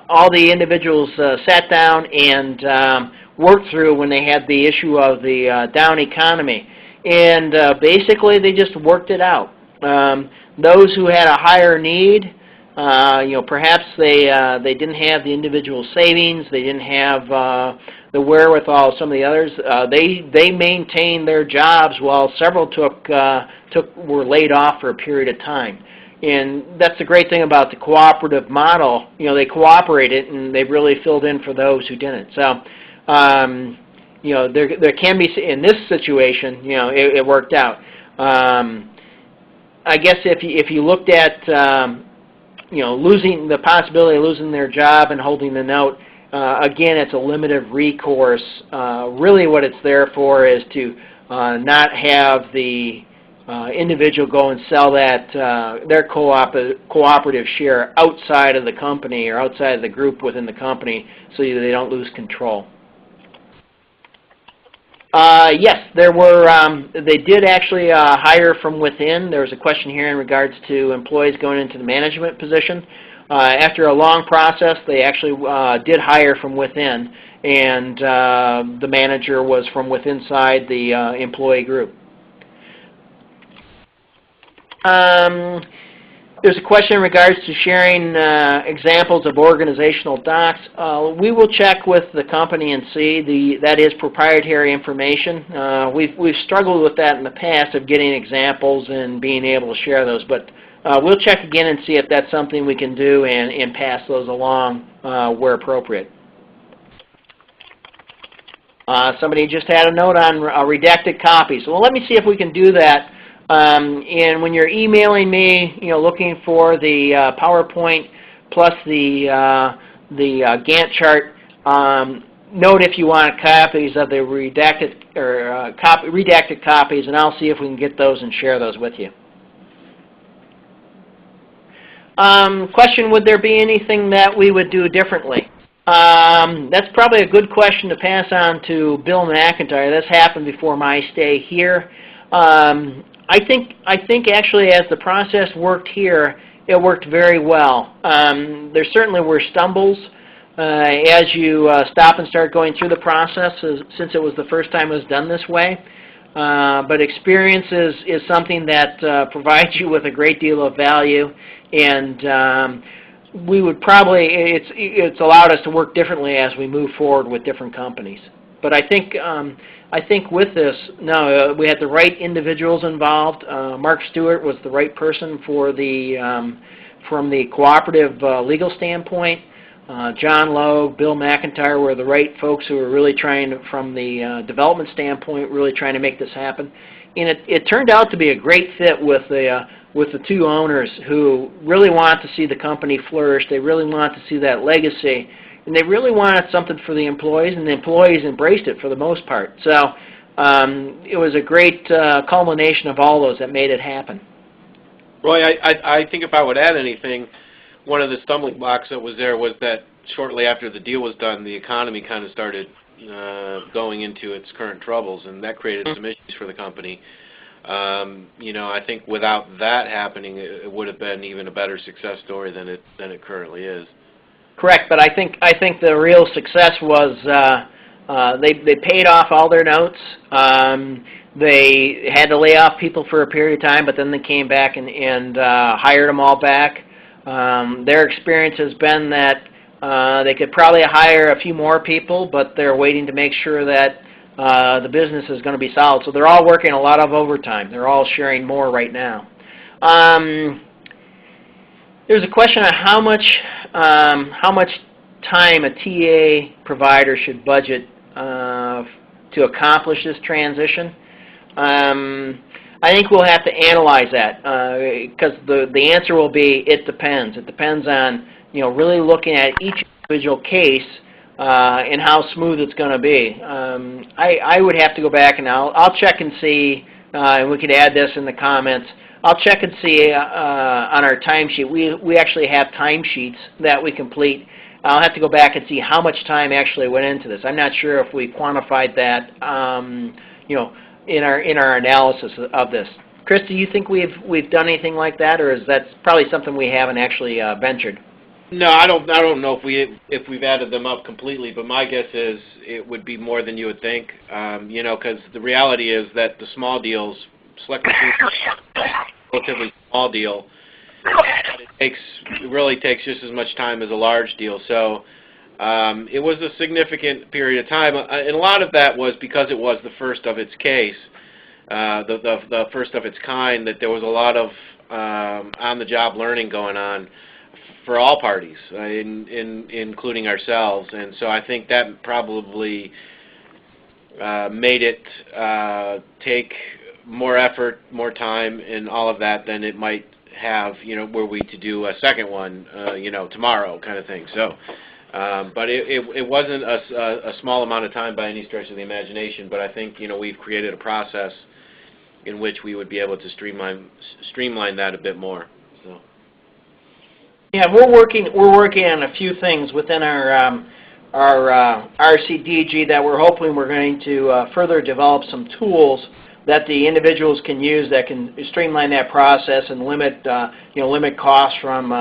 all the individuals sat down and worked through when they had the issue of the down economy. And basically, they just worked it out. Those who had a higher need, perhaps they didn't have the individual savings, they didn't have the wherewithal of some of the others. They maintained their jobs while several were laid off for a period of time. And that's the great thing about the cooperative model. They cooperated and they really filled in for those who didn't. So, there can be, in this situation, it worked out. I guess if you looked at, losing the possibility of losing their job and holding the note, again, it's a limited recourse. Really what it's there for is to not have the individual go and sell that their cooperative share outside of the company or outside of the group within the company so that they don't lose control. Yes, there were. They did actually hire from within. There was a question here in regards to employees going into the management position. After a long process, they actually did hire from within, and the manager was from within inside the employee group. There's a question in regards to sharing examples of organizational docs. We will check with the company and see. That is proprietary information. We've struggled with that in the past of getting examples and being able to share those, but we'll check again and see if that's something we can do and pass those along where appropriate. Somebody just had a note on redacted copies. Well, let me see if we can do that. And when you're emailing me, looking for the PowerPoint plus the Gantt chart, note if you want copies of the redacted or redacted copies, and I'll see if we can get those and share those with you. Question: would there be anything that we would do differently? That's probably a good question to pass on to Bill McIntyre. This happened before my stay here. I think actually as the process worked here, it worked very well. There certainly were stumbles as you stop and start going through the process, since it was the first time it was done this way. But experience is something that provides you with a great deal of value, and we would probably, it's allowed us to work differently as we move forward with different companies. But I think with this, no, we had the right individuals involved. Mark Stewart was the right person for the from the cooperative legal standpoint. John Lowe, Bill McIntyre were the right folks who were really trying to, from the development standpoint, really trying to make this happen. And it turned out to be a great fit with the two owners who really wanted to see the company flourish. They really wanted to see that legacy. And they really wanted something for the employees, and the employees embraced it for the most part. So it was a great culmination of all those that made it happen. Roy, I think if I would add anything, one of the stumbling blocks that was there was that shortly after the deal was done, the economy kind of started going into its current troubles, and that created some issues for the company. I think without that happening, it would have been even a better success story than it currently is. Correct, but I think the real success was they paid off all their notes. They had to lay off people for a period of time, but then they came back and hired them all back. Their experience has been that they could probably hire a few more people, but they're waiting to make sure that the business is going to be solid. So they're all working a lot of overtime. They're all sharing more right now. There's a question on how much time a TA provider should budget to accomplish this transition. I think we'll have to analyze that because the answer will be it depends. It depends on really looking at each individual case and how smooth it's going to be. I would have to go back and I'll check and see, and we could add this in the comments. I'll check and see on our timesheet. We actually have timesheets that we complete. I'll have to go back and see how much time actually went into this. I'm not sure if we quantified that, in our analysis of this. Chris, do you think we've done anything like that, or is that probably something we haven't actually ventured? No, I don't know if we've added them up completely, but my guess is it would be more than you would think. Because the reality is that the small deals, select machines, relatively small deal, it really takes just as much time as a large deal. So it was a significant period of time, and a lot of that was because it was the first of its case, the first of its kind. That there was a lot of on-the-job learning going on for all parties, including ourselves, and so I think that probably made it take more effort, more time, and all of that than it might have, were we to do a second one, tomorrow, kind of thing. So, but it wasn't a small amount of time by any stretch of the imagination. But I think we've created a process in which we would be able to streamline that a bit more. So. Yeah, we're working on a few things within our RCDG that we're hoping we're going to further develop some tools that the individuals can use that can streamline that process and limit costs from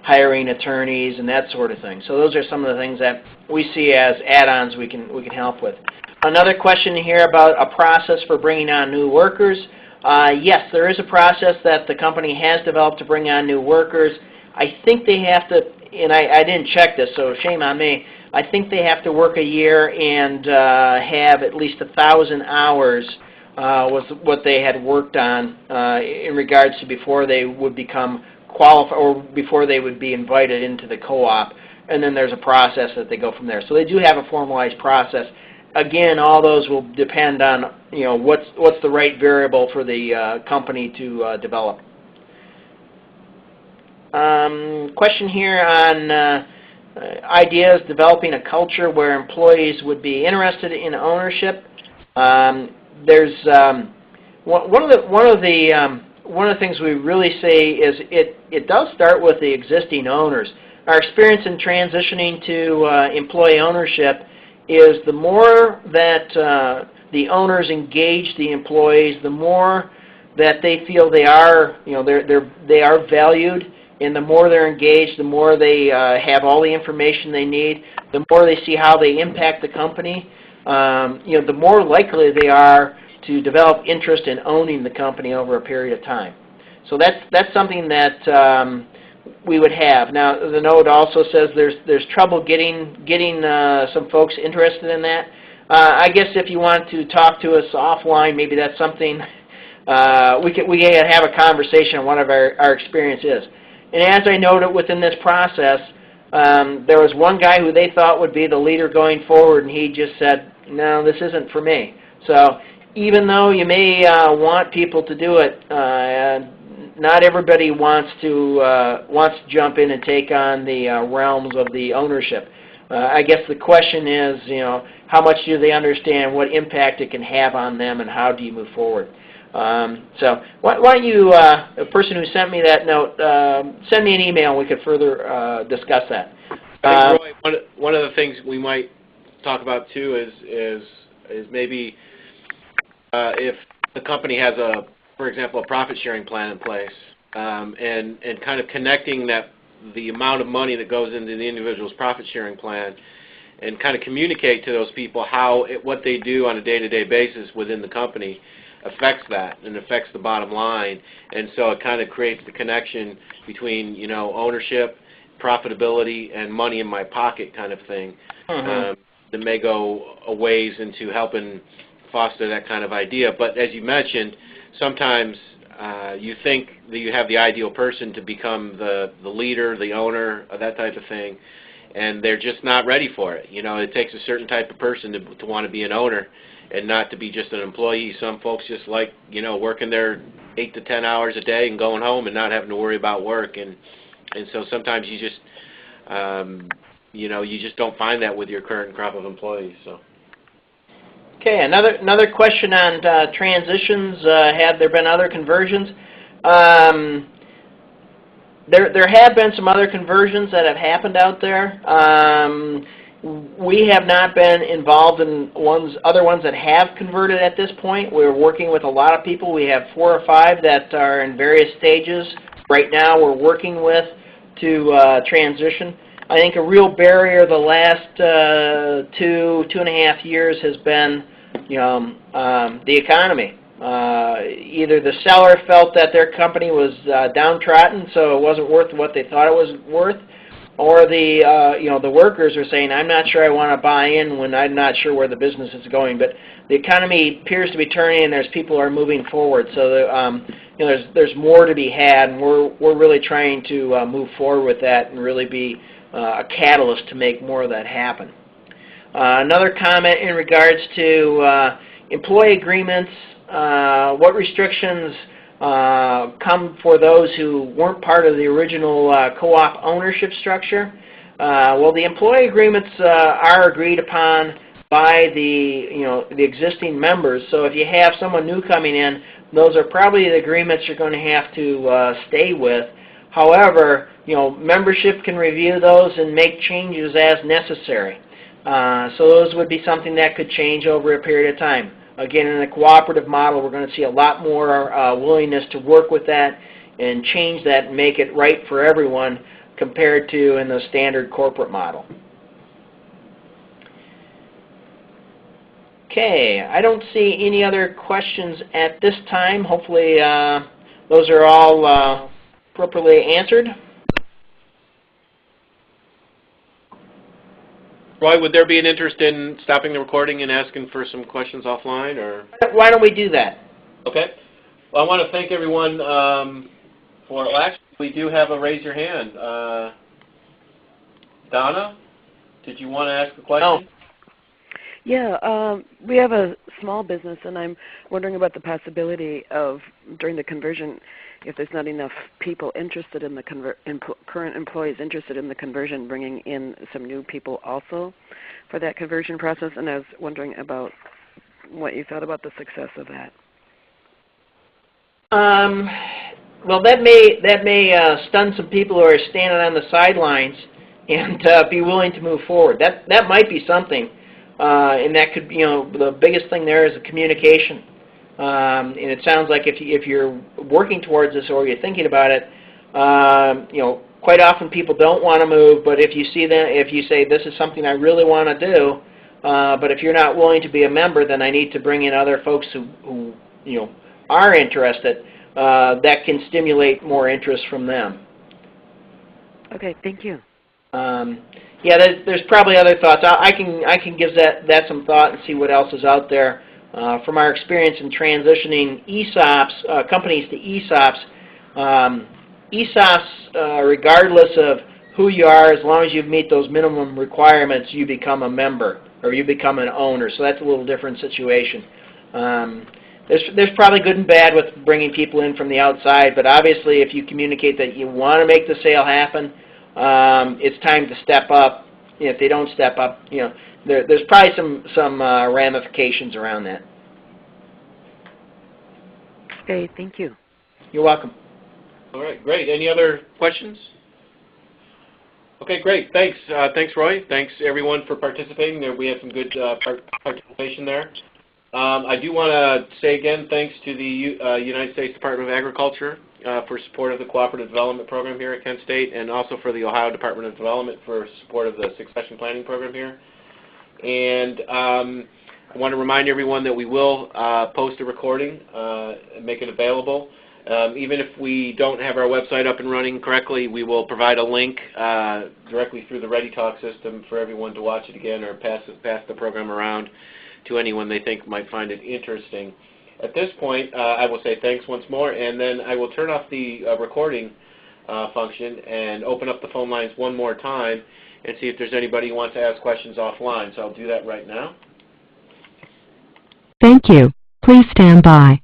hiring attorneys and that sort of thing. So those are some of the things that we see as add-ons we can help with. Another question here about a process for bringing on new workers. Yes, there is a process that the company has developed to bring on new workers. I think they have to, and I didn't check this, so shame on me. I think they have to work a year and have at least 1,000 hours was what they had worked on in regards to before they would become qualified or before they would be invited into the co-op. And then there's a process that they go from there. So they do have a formalized process. Again, all those will depend on what's the right variable for the company to develop. Question here on ideas developing a culture where employees would be interested in ownership. There's one of the things we really say is it does start with the existing owners. Our experience in transitioning to employee ownership is the more that the owners engage the employees, the more that they feel they are they are valued. And the more they're engaged, the more they have all the information they need, the more they see how they impact the company, the more likely they are to develop interest in owning the company over a period of time. So that's something that we would have. Now, the note also says there's trouble getting some folks interested in that. I guess if you want to talk to us offline, maybe that's something we can have a conversation on what our experience is. And as I noted within this process, there was one guy who they thought would be the leader going forward, and he just said, no, this isn't for me. So even though you may want people to do it, not everybody wants to jump in and take on the realms of the ownership. I guess the question is, how much do they understand what impact it can have on them, and how do you move forward? So why don't you, the person who sent me that note, send me an email and we could further discuss that. I think, Roy, one of the things we might talk about too is maybe if the company has for example, a profit sharing plan in place, and kind of connecting the amount of money that goes into the individual's profit sharing plan, and kind of communicate to those people what they do on a day-to-day basis within the company affects that and affects the bottom line. And so it kind of creates the connection between ownership, profitability, and money in my pocket kind of thing. That may go a ways into helping foster that kind of idea. But as you mentioned, sometimes you think that you have the ideal person to become the leader, the owner, that type of thing, and they're just not ready for it. It takes a certain type of person to want to be an owner and not to be just an employee. Some folks just like, working their 8 to 10 hours a day and going home and not having to worry about work. And so sometimes you just, you just don't find that with your current crop of employees. So. Okay, another question on transitions. Have there been other conversions? There have been some other conversions that have happened out there. We have not been involved in other ones that have converted at this point. We're working with a lot of people. We have 4 or 5 that are in various stages. Right now we're working with to transition. I think a real barrier the last 2.5 years has been, the economy. Either the seller felt that their company was downtrodden, so it wasn't worth what they thought it was worth, or the workers are saying, I'm not sure I want to buy in when I'm not sure where the business is going. But the economy appears to be turning, and there's people who are moving forward. So there's more to be had, and we're really trying to move forward with that and really be a catalyst to make more of that happen. Another comment in regards to employee agreements, what restrictions come for those who weren't part of the original co-op ownership structure. Well, the employee agreements are agreed upon by the existing members. So if you have someone new coming in, those are probably the agreements you're going to have to stay with. However, membership can review those and make changes as necessary. So those would be something that could change over a period of time. Again, in the cooperative model, we're going to see a lot more willingness to work with that and change that and make it right for everyone compared to in the standard corporate model. Okay, I don't see any other questions at this time. Hopefully those are all appropriately answered. Roy, would there be an interest in stopping the recording and asking for some questions offline, or? Why don't we do that? Okay. Well, I want to thank everyone for, actually, we do have a raise your hand. Donna, did you want to ask a question? Oh. Yeah, we have a small business, and I'm wondering about the possibility of, during the conversion, if there's not enough people interested in the current employees interested in the conversion, bringing in some new people also for that conversion process. And I was wondering about what you thought about the success of that. Well, that may stun some people who are standing on the sidelines and be willing to move forward. That might be something, and that could be, the biggest thing there is the communication. And it sounds like if you're working towards this or you're thinking about it, quite often people don't want to move. But if you say this is something I really want to do, but if you're not willing to be a member, then I need to bring in other folks who are interested. That can stimulate more interest from them. Okay, thank you. Yeah, there's probably other thoughts. I can give that some thought and see what else is out there. From our experience in transitioning ESOPs, companies to ESOPs, regardless of who you are, as long as you meet those minimum requirements, you become a member or you become an owner. So that's a little different situation. There's probably good and bad with bringing people in from the outside, but obviously if you communicate that you want to make the sale happen, it's time to step up. If they don't step up, there's probably some ramifications around that. Okay, thank you. You're welcome. All right, great. Any other questions? Okay, great. Thanks. Thanks, Roy. Thanks, everyone, for participating. We had some good participation there. I do want to say again thanks to the United States Department of Agriculture for support of the Cooperative Development Program here at Kent State, and also for the Ohio Department of Development for support of the succession planning program here. And I want to remind everyone that we will post a recording and make it available. Even if we don't have our website up and running correctly, we will provide a link directly through the ReadyTalk system for everyone to watch it again or pass the program around to anyone they think might find it interesting. At this point, I will say thanks once more, and then I will turn off the recording function and open up the phone lines one more time and see if there's anybody who wants to ask questions offline. So I'll do that right now. Thank you. Please stand by.